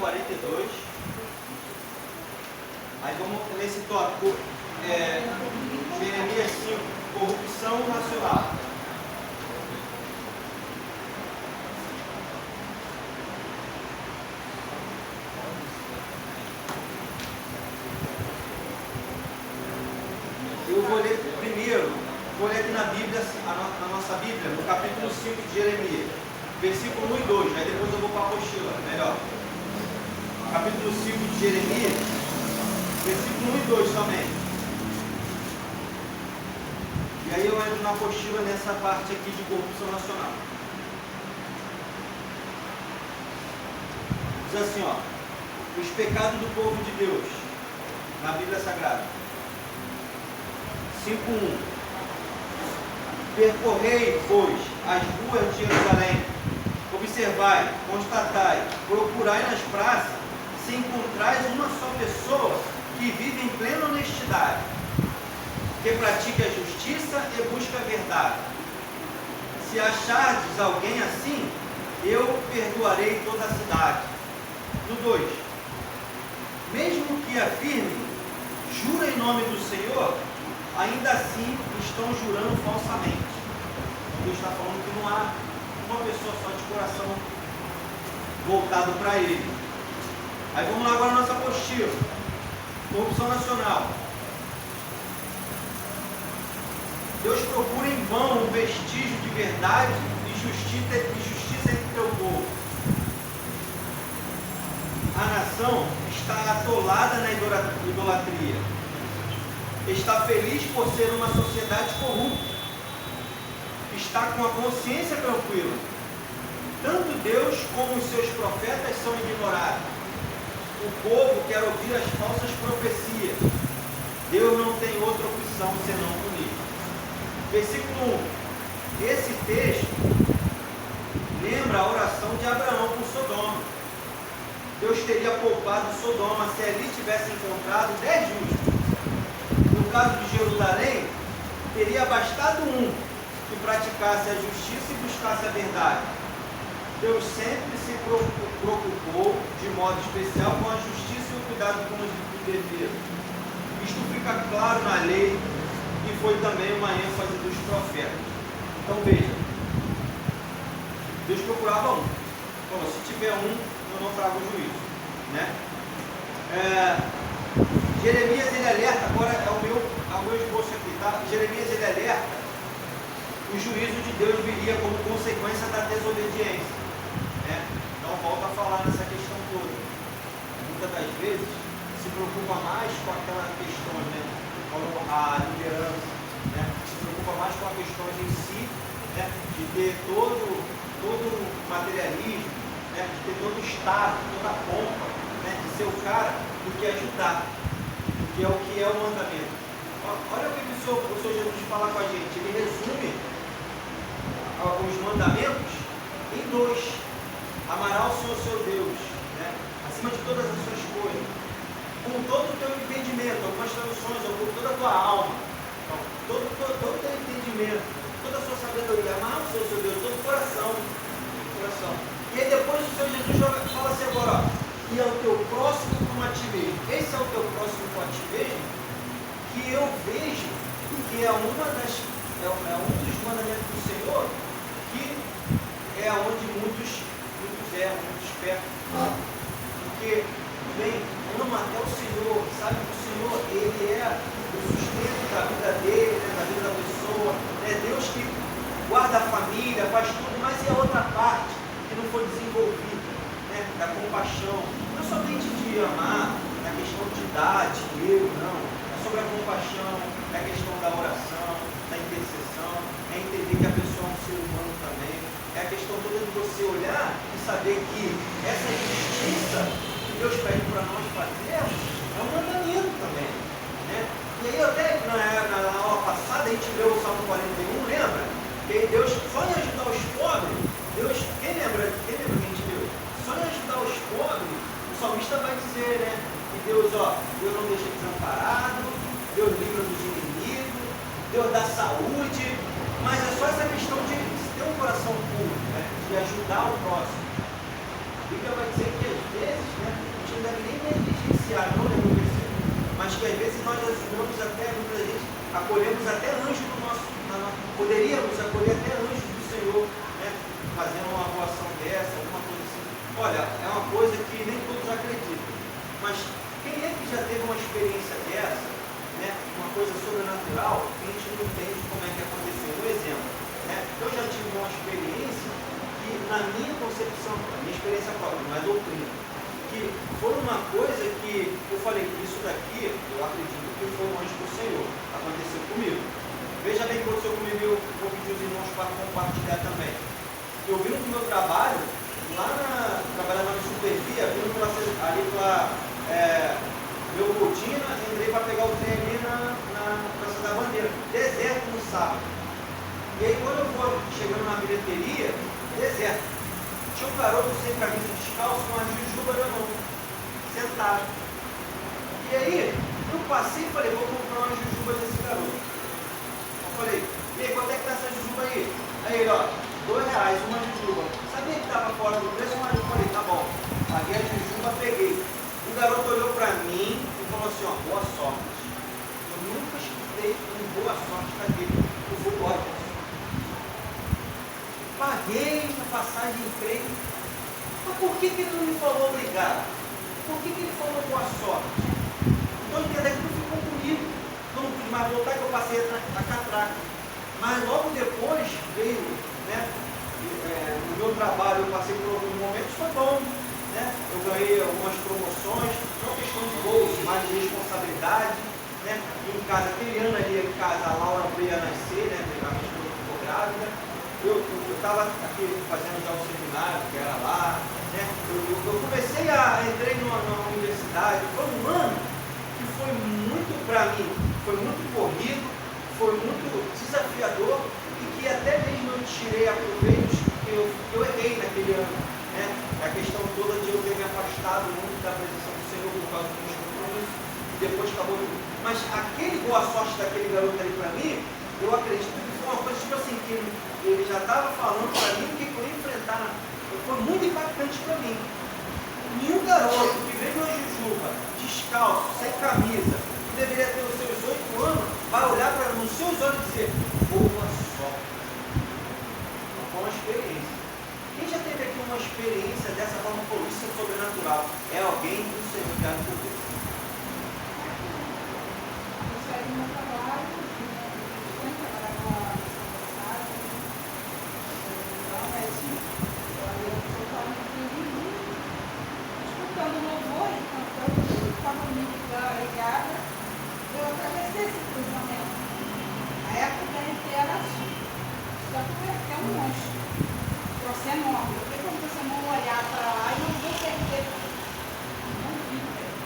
42. Aí vamos nesse tópico, Jeremias 5, corrupção nacional. Eu vou ler primeiro, vou ler aqui na Bíblia, na nossa Bíblia, no capítulo 5 de Jeremias, versículo 1 e 2, aí depois eu vou para a apostila, melhor. Capítulo 5 de Jeremias, versículo 1 e 2 também. E aí eu entro na apostila nessa parte aqui de corrupção nacional. Diz assim, ó, os pecados do povo de Deus, na Bíblia Sagrada. 5:1. Percorrei, pois, as ruas de Jerusalém, observai, constatai, procurai nas praças, se encontrais uma só pessoa que vive em plena honestidade, que pratique a justiça e busca a verdade. Se achardes alguém assim, eu perdoarei toda a cidade. No 2. Mesmo que afirmem, jura em nome do Senhor, ainda assim estão jurando falsamente. Então Deus está falando que não há uma pessoa só de coração voltado para Ele. Aí vamos lá agora na nossa apostila. Corrupção nacional. Deus procura em vão um vestígio de verdade e justiça entre teu povo. A nação está atolada na idolatria. Está feliz por ser uma sociedade corrupta. Está com a consciência tranquila. Tanto Deus como os seus profetas são ignorados. O povo quer ouvir as falsas profecias. Deus não tem outra opção senão punir. Versículo 1. Esse texto lembra a oração de Abraão por Sodoma. Deus teria poupado Sodoma se ali tivesse encontrado 10 justos. No caso de Jerusalém, teria bastado um que praticasse a justiça e buscasse a verdade. Deus sempre se preocupou de modo especial com a justiça e o cuidado com os defeitos. Isto fica claro na lei e foi também uma ênfase dos profetas. Então veja, Deus procurava um. Falou, se tiver um, eu não trago juízo, né? Jeremias ele alerta, agora é o meu esboço aqui, tá? Jeremias ele alerta, o juízo de Deus viria como consequência da desobediência, né? Então volta a falar nessa questão toda. Muitas das vezes se preocupa mais com aquela questão, né? Com a liderança, né? Se preocupa mais com as questões em si, né? De ter todo o materialismo, né? De ter todo o status, toda a pompa, né? De ser o cara, do que ajudar. Que é o mandamento. Olha o que o Senhor Jesus fala com a gente. Ele resume os mandamentos em 2. Amará o Senhor seu Deus, né? Acima de todas as suas coisas, com todo o teu entendimento, algumas traduções, ou com toda a tua alma, então, todo o teu entendimento, toda a sua sabedoria. Amar o Senhor seu Deus, todo o coração. E aí depois o Senhor Jesus fala assim agora, ó, e ao teu próximo como a ti mesmo. Esse é o teu próximo como a ti mesmo, que eu vejo que é um dos mandamentos do Senhor, que é onde muitos pecam. Porque, bem, ama até o Senhor, sabe que o Senhor, Ele é o sustento da vida dele, né, da vida da pessoa, é Deus que guarda a família, faz tudo, mas é outra parte que não foi desenvolvida. Da compaixão, não é somente de amar, na questão de dar dinheiro, não. É sobre a compaixão, é a questão da oração, da intercessão, é entender que a pessoa é um ser humano também. É a questão toda de você olhar e saber que essa justiça que Deus pede para nós fazermos é um mandamento também, né? E aí até na aula passada a gente leu o Salmo 41, lembra? Que Deus só em ajudar os pobres, Deus, quem lembra que a gente leu? Só em ajudar os pobres, o salmista vai dizer, né? Que Deus, Deus não deixa desamparado, Deus livra dos inimigos, Deus dá saúde, mas é só essa questão de ter um coração puro, né? De ajudar o próximo. A Bíblia vai dizer que às vezes, né? deve nem negligenciar, não lembro o versículo, mas que às vezes nós ajudamos até, muita gente, acolhemos até anjos do nosso, poderíamos acolher até anjos do Senhor, né? Fazendo uma doação dessa, alguma coisa assim. Olha, é uma coisa que nem todos acreditam, mas quem é que já teve uma experiência dessa, né? Uma coisa sobrenatural, que a gente não entende como é que aconteceu. Um exemplo, né? Eu já tive uma experiência que, na minha concepção, a minha experiência própria, não é doutrina, que foi uma coisa que eu falei, isso daqui, eu acredito que foi um anjo do Senhor, aconteceu comigo. Veja bem o que aconteceu comigo, eu vou pedir os irmãos para compartilhar também. Eu vim no meu trabalho, trabalhando na Supervia, vindo ali pela meu rotina, entrei para pegar o trem ali na Praça da Bandeira, deserto no sábado. E aí quando eu vou chegando na bilheteria, deserto. Tinha um garoto sem camisa descalço com uma jujuba na mão, sentado. E aí, eu passei e falei, vou comprar uma jujuba desse garoto. Eu falei, e aí, quanto é que tá essa jujuba aí? Aí ele, ó, R$2 uma jujuba. Sabia que estava fora do preço, mas eu falei, tá bom. Paguei a jujuba, peguei. O garoto olhou para mim e falou assim, ó, boa sorte. Eu nunca escutei um boa sorte daquele. Eu fui embora. Paguei a passagem de trem. Mas por que ele não me falou obrigado? Por que ele falou boa sorte? Então ele daqui não ficou comigo. Não pude mais voltar, que eu passei a catraca. Mas logo depois veio, né? No meu trabalho eu passei por alguns momentos, foi bom. Né? Eu ganhei algumas promoções, não questão de bolso, mas de responsabilidade. Né? Em casa, aquele ano ali em casa, a Laura veio a nascer, né? A minha esposa ficou grávida. Eu estava aqui fazendo já um seminário, que era lá, né? Eu comecei entrei numa universidade, foi um ano que foi muito para mim, foi muito corrido, foi muito desafiador e que até mesmo eu tirei aproveitos que eu errei naquele ano, né? A questão toda de eu ter me afastado muito da presença do Senhor por causa dos meus compromissos e depois acabou tudo. Mas aquele boa sorte daquele garoto ali para mim, eu acredito que foi uma coisa tipo assim, que ele já estava falando para mim o que eu ia enfrentar. Foi muito impactante para mim. Nenhum garoto que veio na jujuba, descalço, sem camisa, que deveria ter os seus 8 anos, vai olhar nos seus olhos e dizer, boa sorte. Foi uma experiência. Quem já teve aqui uma experiência dessa forma, por isso é sobrenatural? É alguém do Senhor que há de poder. Eu saí do meu trabalho, escutando louvor e cantando, estava muito ligada, eu atravessei esse cruzamento. A época da gente era assim, só que é um monstro. Você é enorme, porque quando você não olhar para lá e não vou perder, não vi, velho.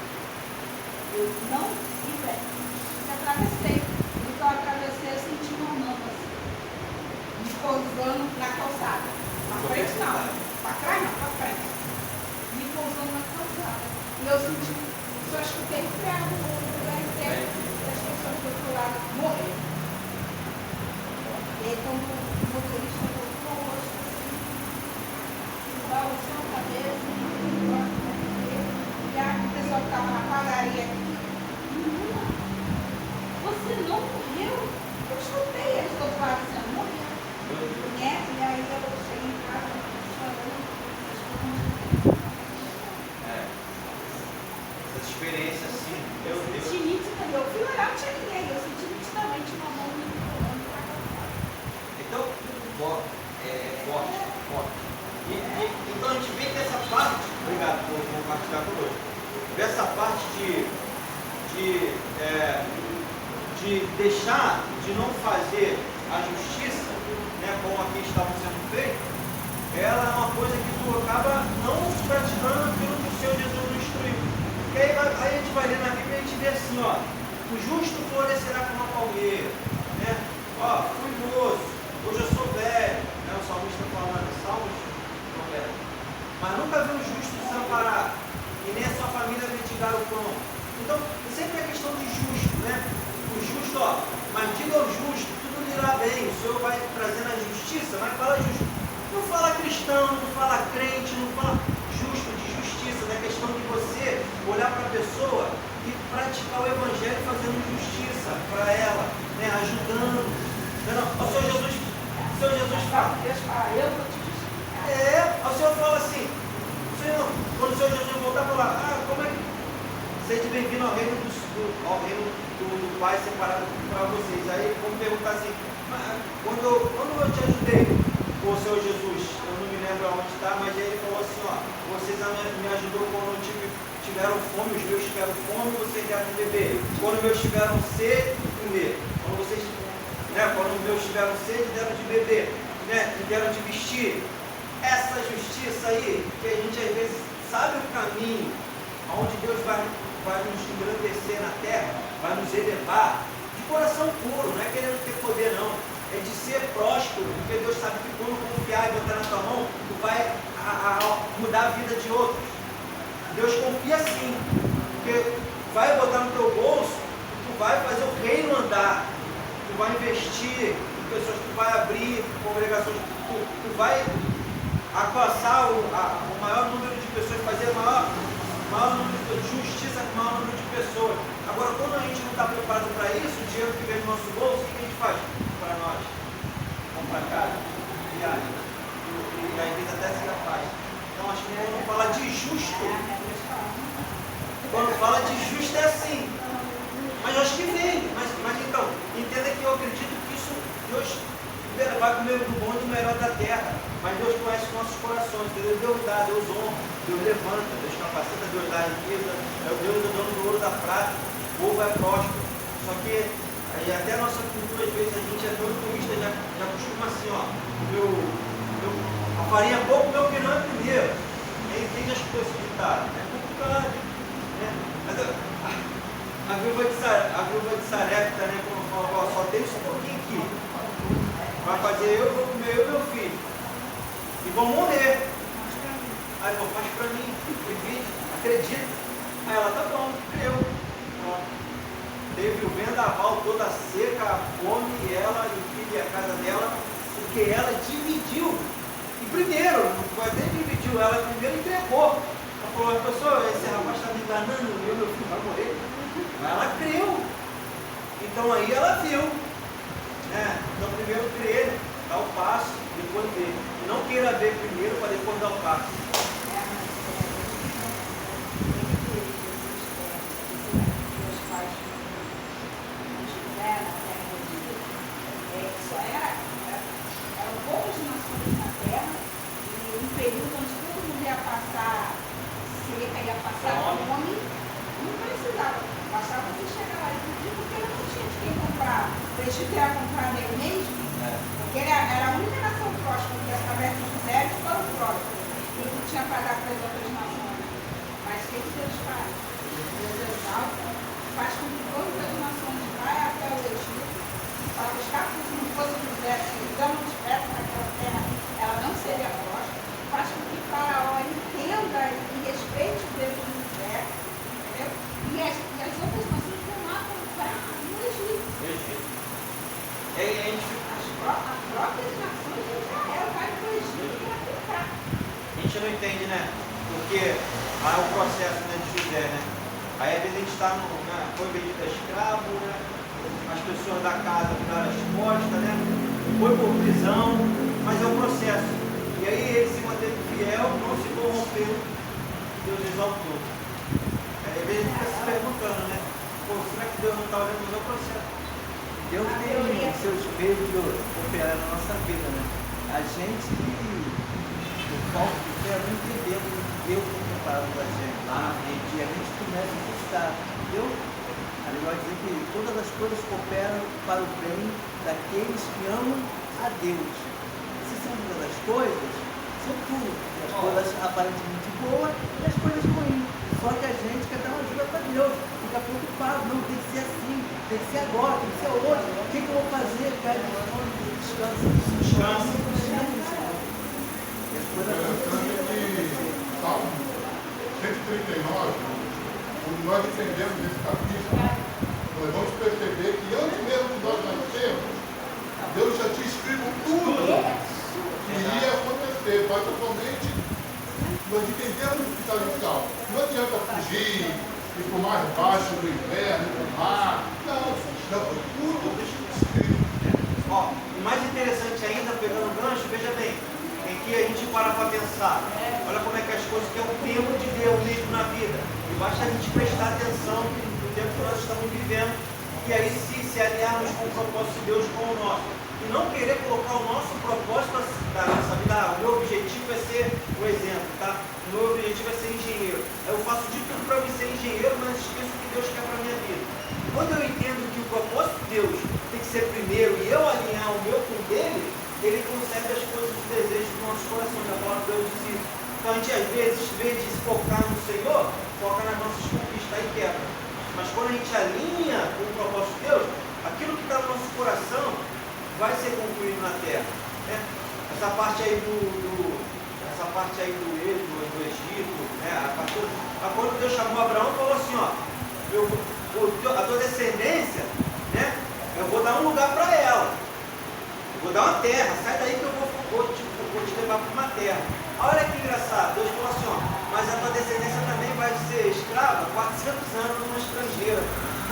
Eu não vi, velho. Eu atravessei. Então eu atravessei e senti uma mão assim, me pousando na calçada. Na frente não, para trás não, para frente. Me pousando na calçada. E eu senti, só escutei freado no lugar inteiro. E as pessoas do outro lado morreram. E aí quando o motorista voltou, o rosto assim, balançou a cabeça, e a pessoa que estava na padaria aqui, menina, você não morreu? Eu escutei eles do outro lado dizendo, morreu. Né? E aí eu cheguei em casa chorando. Essa experiência assim, eu senti nitidamente, eu fui olhar, não tinha ninguém, eu senti nitidamente uma mão me empurrando para cá. então, forte. Então a gente vê que essa parte, obrigado por compartilhar conosco, essa parte de deixar de não fazer a justiça, né, como aqui estava sendo feito, ela é uma coisa que tu acaba não praticando aquilo que o Senhor Jesus nos instruiu. Porque aí a gente vai ler na Bíblia e a gente vê assim, ó, o justo florescerá como a palmeira, né? Ó, fui moço, hoje eu sou velho, né? O salmista falando, salmos, não é. Mas nunca vi um justo desamparado, e nem a sua família mendigar o pão. Então, sempre é questão de justo, né? O justo, ó, mas diga ao justo, tudo lhe irá bem, o Senhor vai trazendo a justiça, mas fala justo. Não fala cristão, não fala crente, não fala justo, de justiça, da questão de você pessoa e praticar o Evangelho fazendo justiça para ela, né? Ajudando. Não, o Senhor Jesus fala. Deus fala, eu vou te justificar. O Senhor fala assim, Senhor, quando o Senhor Jesus voltar para lá, como é que seja bem-vindo ao reino do Pai separado para vocês? Aí vamos perguntar assim, quando eu te ajudei, o Senhor Jesus, eu não me lembro aonde está, mas ele falou assim, vocês me ajudou quando tiveram fome, os meus tiveram fome, vocês deram de beber. Quando meus tiveram sede, comer. Quando os meus tiveram sede, deram de beber, né? E deram de vestir. Essa justiça aí, que a gente às vezes sabe o caminho, onde Deus vai nos engrandecer na terra, vai nos elevar, de coração puro, não é querendo ter poder não, é de ser próspero, porque Deus sabe que quando confiar e botar na tua mão, tu vai mudar a vida de outros. Deus confia sim, porque vai botar no teu bolso, tu vai fazer o reino andar, tu vai investir em pessoas, tu vai abrir congregações, tu vai alcançar o maior número de pessoas, fazer o maior número de justiça com o maior número de pessoas. Agora, quando a gente não está preparado para isso, o dinheiro que vem no nosso bolso, o que a gente faz para nós? Vamos para casa, viagem, e às vezes até se faz. Então, acho que quando fala de justo, quando fala de justo é assim. Mas eu acho que vem. Mas então, entenda que eu acredito que isso, Deus vai comer do bom e do melhor da terra. Mas Deus conhece nossos corações. Deus dá, Deus honra, Deus levanta, Deus capacita, Deus dá riqueza. É o Deus do dono do ouro da prata. O povo é próspero. Só que aí, até a nossa cultura, às vezes, a gente é tão egoísta, já costuma assim, a farinha é pouco, meu pirão é primeiro. Entende as coisas que tá? É complicado. Né? Mas a viúva de Sarepta, né, como falou, só tem isso um pouquinho aqui. Vai fazer eu vou comer eu e meu filho. E vão morrer. Aí eu faz para mim, acredita. Aí ela, tá bom, creu. Teve o vendaval toda seca, a fome, e ela e o filho e a casa dela, porque ela dividiu. E primeiro, não foi até dividiu, ela primeiro entregou. Ela falou, pessoal, esse rapaz está me enganando, meu filho vai morrer. Mas ela creu. Então aí ela viu. Né? Então primeiro crer, dar o passo, depois ver. E não queira ver primeiro para depois dar o passo. Eles tiveram que comprar dele mesmo, porque ele era a única nação próspera, que através dos velhos foram prósperos. E não tinha para dar para as outras nações. Mas o que Deus faz? Deus exalta, faz com que todas as nações vá até o Egito, para buscar, porque se não fosse o exército, então não tivesse naquela terra, ela não seria próspera. Faz com que Faraó entenda e respeite o Deus do universo, entendeu? E as outras nações vão lá comprar no Egito. As próprias nações de Israel vai para o Egito para comprar. A gente não entende, né? Porque lá é o processo, né, de José, né? Aí às vezes a gente está foi vendido a escravo, né? As pessoas da casa viraram as costas, né? Foi por prisão, mas é o processo. E aí ele se manteve fiel, não se corrompeu, Deus exaltou. Aí às vezes a gente fica se perguntando, né? Pô, será que Deus não está olhando o meu processo? Deus tem seus meios de operar na nossa vida, né? A gente, por falta de fé, não entendemos o que Deus tem preparado para a gente. E a gente começa a buscar. Deus, ele vai dizer que todas as coisas cooperam para o bem daqueles que amam a Deus. Se são todas as coisas, são tudo. As coisas aparentemente boas e as coisas ruins. Só que a gente quer dar uma ajuda para Deus. Fica preocupado, não, tem que ser assim, tem que ser agora, tem que ser hoje. O que eu vou fazer? Pede descanso. E as coisas Salmo 139, quando nós entendemos esse capítulo, nós vamos perceber que antes mesmo de nós nascermos, Deus já tinha escrito tudo que iria acontecer, mas atualmente nós entendemos o que está no Salmo. Não adianta fugir, e por mais baixo do inverno, do mar. Não, já foi tudo escrito. Ó, o mais interessante ainda, pegando o gancho, veja bem, em que a gente para pensar. Olha como é que as coisas, que é o tempo de Deus mesmo na vida. E basta a gente prestar atenção no tempo que nós estamos vivendo e aí se alinharmos com o propósito de Deus com o nosso. E não querer colocar o nosso propósito da nossa vida. O meu objetivo é ser um exemplo, tá? O meu objetivo é ser engenheiro. Eu faço de tudo para me ser engenheiro, mas esqueço o que Deus quer para a minha vida. Quando eu entendo que o propósito de Deus tem que ser primeiro e eu alinhar o meu com o dele, ele concede as coisas dos desejos do nosso coração. A palavra de Deus diz isso. Então a gente às vezes, em vez de se focar no Senhor, foca nas nossas conquistas e quebra. Mas quando a gente alinha com o propósito de Deus, aquilo que está no nosso coração vai ser concluído na terra. Né? Essa parte aí do Egito, né? Quando Deus chamou Abraão, falou assim, ó, a tua descendência, né? Eu vou dar um lugar para ela. Eu vou dar uma terra, sai daí que eu vou te levar para uma terra. Olha que engraçado, Deus falou assim, ó, mas a tua descendência também vai ser escrava 400 anos numa estrangeira.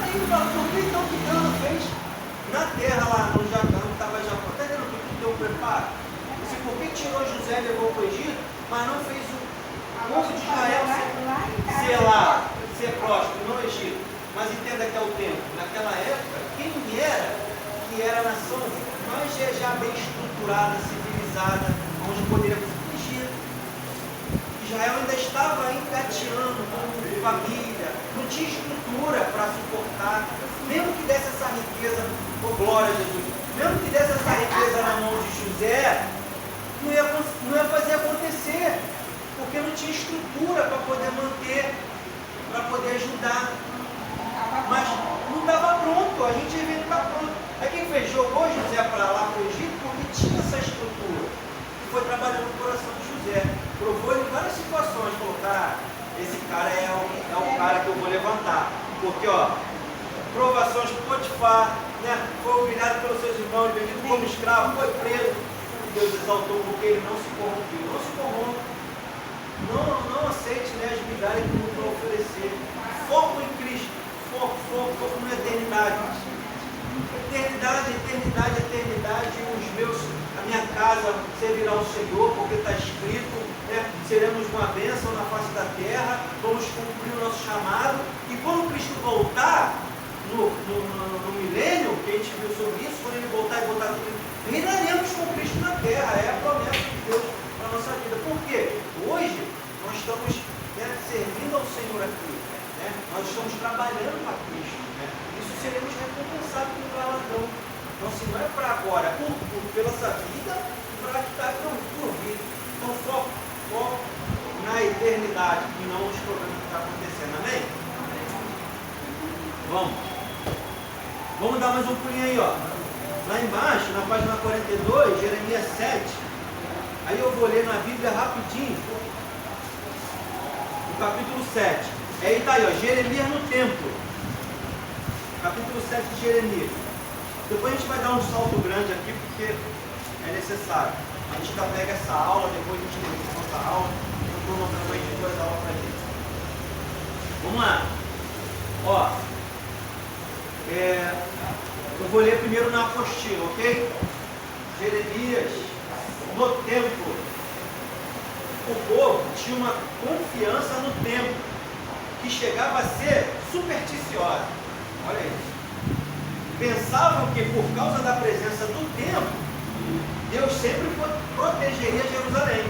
Aí ele falou, por que então que Deus não fez na terra lá no Jacão, que estava Jacó? Está vendo o que deu um preparo? Assim, por que tirou José e levou para o Egito, mas não fez o povo de Israel ser próspero no Egito? Mas entenda que é o tempo. Naquela época, quem era que era a nação mais já bem estruturada, civilizada, onde poderia fazer Egito? Israel ainda estava engateando com família, não tinha estrutura para suportar. Mesmo que desse essa riqueza, glória a Jesus, mesmo que desse essa riqueza na mão de José, não ia fazer acontecer, porque não tinha estrutura para poder manter, para poder ajudar. Mas não estava pronto, a gente ia ver que está pronto. Aí quem fez? Jogou José para lá para o Egito porque tinha essa estrutura. E foi trabalhando no coração de José. Provou ele em várias situações, falou, cara, esse cara é o cara que eu vou levantar. Porque, ó, provações por Potifar, né? Foi humilhado pelos seus irmãos, vendido como escravo, foi preso. Deus exaltou porque ele não se corrompeu. Não se corrompe. Não aceite, né, as migalhas que o mundo vai oferecer. Foco em Cristo. Foco na eternidade. Eternidade. A minha casa servirá ao Senhor, porque está escrito, né? Seremos uma bênção na face da terra, vamos cumprir o nosso chamado. E quando Cristo voltar, no milênio, que a gente viu sobre isso, quando ele voltar e botar tudo, reinaremos com Cristo na terra. É a promessa de Deus para a nossa vida. Por quê? Hoje nós estamos, né, servindo ao Senhor aqui, né? Nós estamos trabalhando para Cristo, né? Isso seremos recompensados com o galardão. Então, se não é para agora, pela essa vida, para que está por vir. Então, foco na eternidade e não nos problemas que estão acontecendo. Amém? Vamos dar mais um pulinho aí, ó. Lá embaixo, na página 42, Jeremias 7. Aí eu vou ler na Bíblia rapidinho. No capítulo 7. Aí tá aí, ó, Jeremias no templo. Capítulo 7 de Jeremias. Depois a gente vai dar um salto grande aqui, porque é necessário. A gente ainda pega essa aula, depois a gente termina essa aula. Eu estou mostrando aí depois a aula pra gente. Vamos lá. Ó. Eu vou ler primeiro na apostila, ok? Jeremias, no templo. O povo tinha uma confiança no templo, que chegava a ser supersticiosa. Olha isso. Pensavam que por causa da presença do templo, Deus sempre protegeria Jerusalém,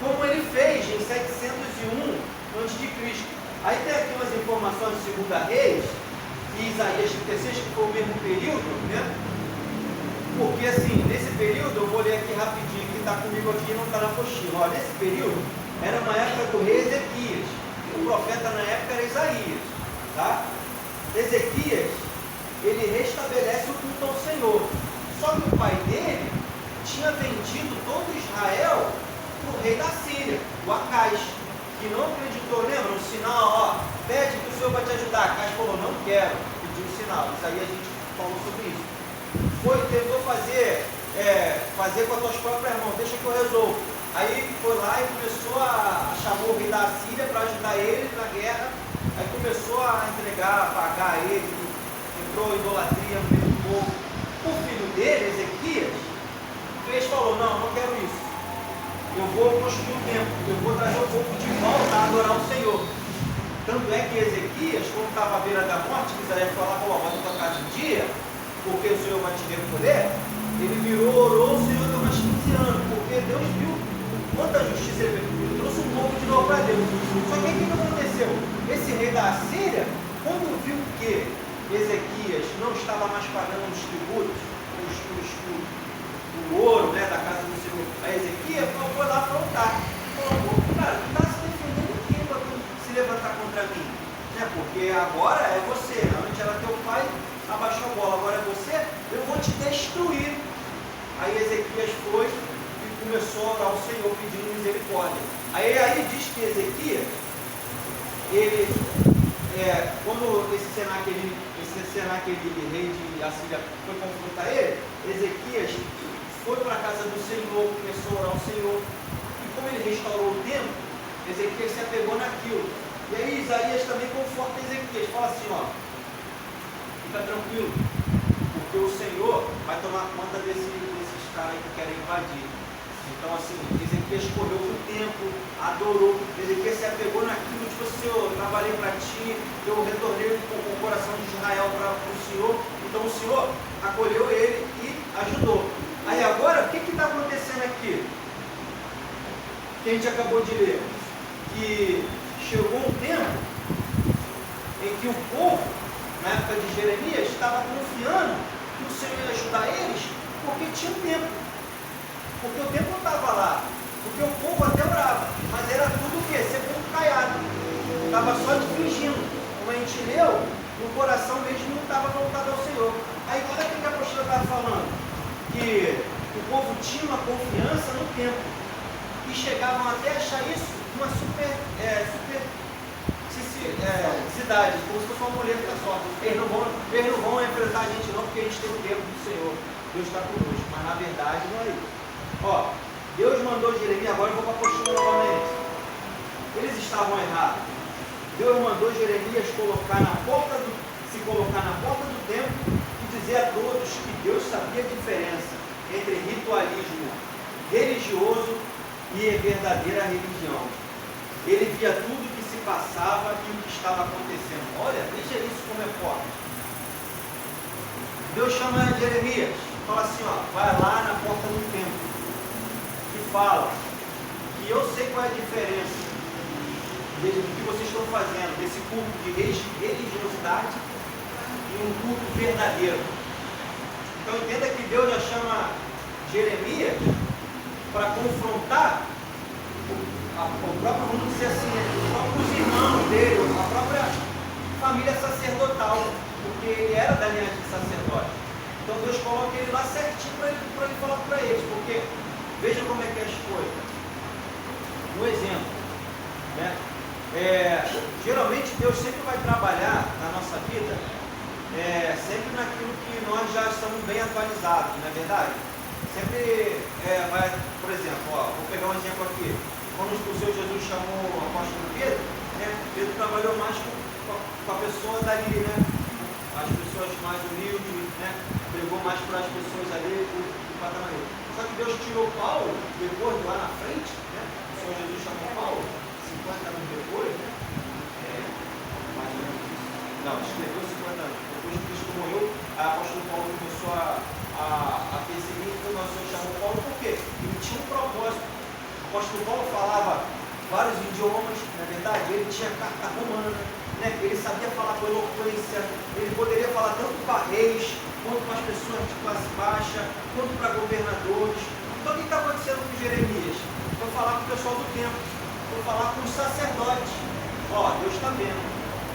como ele fez em 701 a.C. Aí tem aqui umas informações de 2 Reis e Isaías 36, que foi o mesmo período, né? Porque assim, nesse período, eu vou ler aqui rapidinho, que está comigo aqui, não está na apostila. Olha, nesse período, era uma época do rei Ezequias. O profeta na época era Isaías, tá? Ezequias, ele restabelece o culto ao Senhor. Só que o pai dele tinha vendido todo Israel para o rei da Síria, o Acais, que não acreditou. Lembra? Um sinal, ó, pede que o Senhor vai te ajudar. Acais falou, não quero, pediu um sinal. Isso aí a gente falou sobre isso. Tentou fazer com as tuas próprias mãos, deixa que eu resolvo. Aí foi lá e chamou o rei da Síria para ajudar ele na guerra. Aí começou a entregar, a pagar ele, entrou em idolatria no meio do povo. O filho dele, Ezequias, falou, não quero isso. Eu vou construir um templo, eu vou trazer o povo de volta a adorar o Senhor. Tanto é que Ezequias, quando estava à beira da morte, que Isaías falava, bota tua casa em dia, porque o Senhor vai te recolher, ele virou, orou o Senhor deu mais 15 anos, porque Deus viu quanta justiça ele fez. Ele trouxe um povo de novo para Deus. Só que o que aconteceu? Esse rei da Assíria, quando viu que Ezequias não estava mais pagando os tributos, o ouro, né, da casa do Senhor, a Ezequias, foi lá afrontar. Falou, cara, tu está se defendendo quem para se levantar contra mim? Né, porque agora é você, antes era teu pai, abaixou a bola, agora é você, eu vou te destruir. Aí Ezequias foi e começou a orar ao Senhor pedindo misericórdia. Aí diz que Ezequias, ele, quando esse Senaqueribe, rei de Assíria, foi confrontar ele, Ezequias foi para a casa do Senhor, começou a orar ao Senhor, e como ele restaurou o templo, Ezequias se apegou naquilo. E aí Isaías também conforta Ezequias, fala assim, fica tranquilo, porque o Senhor vai tomar conta desses caras aí que querem invadir. Então assim, Ezequias correu o templo, adorou, Ezequias se apegou naquilo, tipo assim, eu trabalhei para ti, eu retornei com o coração de Israel para o Senhor, então o Senhor acolheu ele e ajudou. Aí agora, o que está acontecendo aqui? Que a gente acabou de ler, que chegou um tempo em que o povo, na época de Jeremias, estava confiando que o Senhor ia ajudar eles, porque tinha um templo. Porque o templo não estava lá. Porque o povo até orava, mas era tudo o quê? Sepulcro caiado. Estava só de fingindo. Como a gente leu, no coração mesmo não estava voltado ao Senhor. Aí olha o que a apóstola estava falando. Que o povo tinha uma confiança no templo. E chegavam até a achar isso uma cidade, como se fosse uma muleta só. Eles não vão enfrentar a gente não, porque a gente tem o tempo do Senhor. Deus está conosco, mas na verdade não é isso. Deus mandou Jeremias, agora eu vou para a postura novamente. Eles estavam errados. Deus mandou Jeremias se colocar na porta do templo e dizer a todos que Deus sabia a diferença entre ritualismo religioso e verdadeira religião. Ele via tudo o que se passava e o que estava acontecendo. Olha, veja isso como é forte. Deus chama Jeremias, fala assim, vai lá na porta do templo e fala que eu sei qual é a diferença do que vocês estão fazendo, desse culto de religiosidade e um culto verdadeiro. Então entenda que Deus já chama Jeremias para confrontar o próprio, vamos dizer assim, os próprios irmãos dele, a própria família sacerdotal, porque ele era da linhagem de sacerdote. Então Deus coloca ele lá certinho para ele falar para eles, porque veja como é que é as coisas. Um exemplo, né? Geralmente Deus sempre vai trabalhar na nossa vida, sempre naquilo que nós já estamos bem atualizados, não é verdade? Sempre vai, por exemplo, vou pegar um exemplo aqui. Quando o Senhor Jesus chamou o apóstolo Pedro, Pedro trabalhou mais com a pessoa dali, né? As pessoas mais humildes, né? Pregou mais para as pessoas ali do patamar dele. Só que Deus tirou Paulo, depois lá na frente, né? O Senhor Jesus chamou Paulo, 50 anos depois, né? Mais ou menos isso. Não, escreveu 50 anos. Depois que Cristo morreu, a apóstolo Paulo começou a perseguir, então o Senhor chamou Paulo, por quê? Ele tinha um propósito. O apóstolo Paulo falava vários idiomas, na verdade, ele tinha carta romana, né? Ele sabia falar com eloquência, ele poderia falar tanto para reis, quanto para as pessoas de classe baixa, quanto para governadores. Então o que está acontecendo com Jeremias? Vou falar com o pessoal do templo, vou falar com os sacerdotes. Deus está vendo.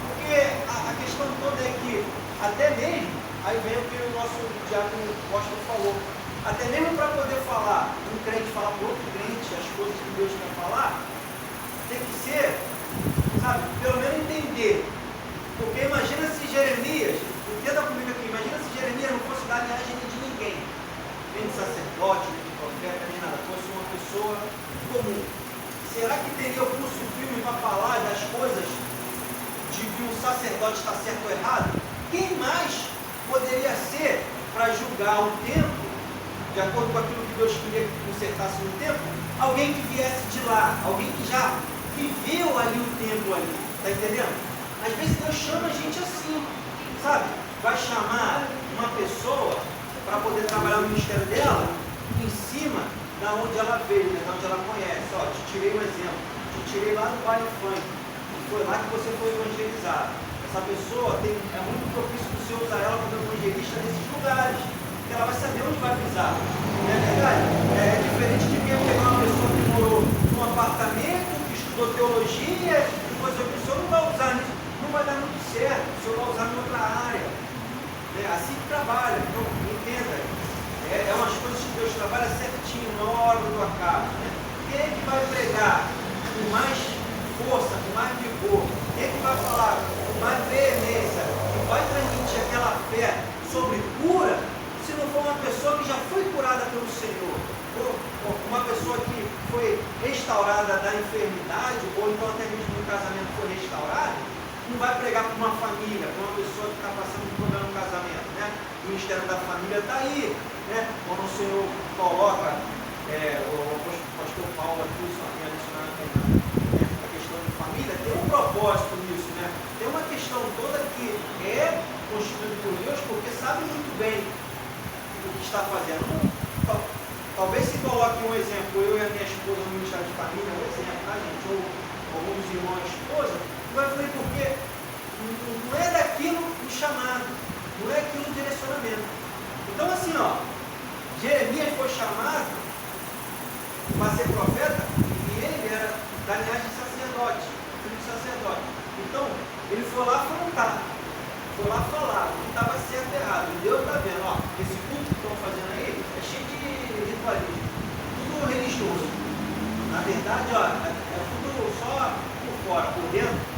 Porque a questão toda é que, até mesmo, aí vem o que o nosso diácono apóstolo falou, até mesmo para poder falar, um crente falar para outro crente as coisas que Deus quer falar, tem que ser, sabe, pelo menos entender. Porque imagina se Jeremias, entenda comigo aqui, imagina se Jeremias não fosse da linhagem de ninguém, nem de sacerdote, nem de profeta, nem nada, fosse uma pessoa comum. Será que teria o pulso firme para falar das coisas de de que um sacerdote está certo ou errado, quem mais poderia ser para julgar o templo, de acordo com aquilo que Deus queria que consertasse no templo? Alguém que viesse de lá, alguém que já viveu ali o templo ali, está entendendo? Às vezes Deus chama a gente assim, sabe? Vai chamar uma pessoa para poder trabalhar no ministério dela em cima da onde ela veio, né? Da onde ela conhece. Ó, te tirei um exemplo, te tirei lá do baile funk, e foi lá que você foi evangelizado. Essa pessoa é muito propício para você usar ela como evangelista nesses lugares, porque ela vai saber onde vai pisar. Não é verdade? É diferente de quem pegar uma pessoa que morou num apartamento, que estudou teologia, e coisa que o senhor não vai usar nisso, não vai dar muito certo, o senhor vai usar em outra área. É assim que trabalha, então entenda. É umas coisas que Deus trabalha certinho, na hora do acaso. Né? Quem é que vai pregar com mais força, com mais vigor? Quem é que vai falar com mais veemência? Que vai transmitir aquela fé sobre cura, se não for uma pessoa que já foi curada pelo Senhor? Ou uma pessoa que foi restaurada da enfermidade, ou então até mesmo no casamento foi restaurada, não vai pregar para uma família, para uma pessoa que está passando por problema no casamento, né? O ministério da família está aí, né? Quando o Senhor coloca, o pastor Paulo aqui, só tem adicionado a questão de família, tem um propósito nisso, né? Tem uma questão toda que é constituída por Deus, porque sabe muito bem o que está fazendo. Talvez se coloque um exemplo, eu e a minha esposa no ministério de família, um exemplo, tá, gente? Ou alguns irmãos e esposa, vai fazer porque não é daquilo o chamado, não é aquilo o direcionamento. Então assim, ó, Jeremias foi chamado para ser profeta e ele era da linhagem de sacerdote, filho de sacerdote. Então, ele foi lá afrontar, foi lá falar o que estava certo e errado. E Deus está vendo, ó, esse culto que estão fazendo aí é cheio de ritualismo, tudo religioso. Na verdade, ó, é tudo só por fora, por dentro.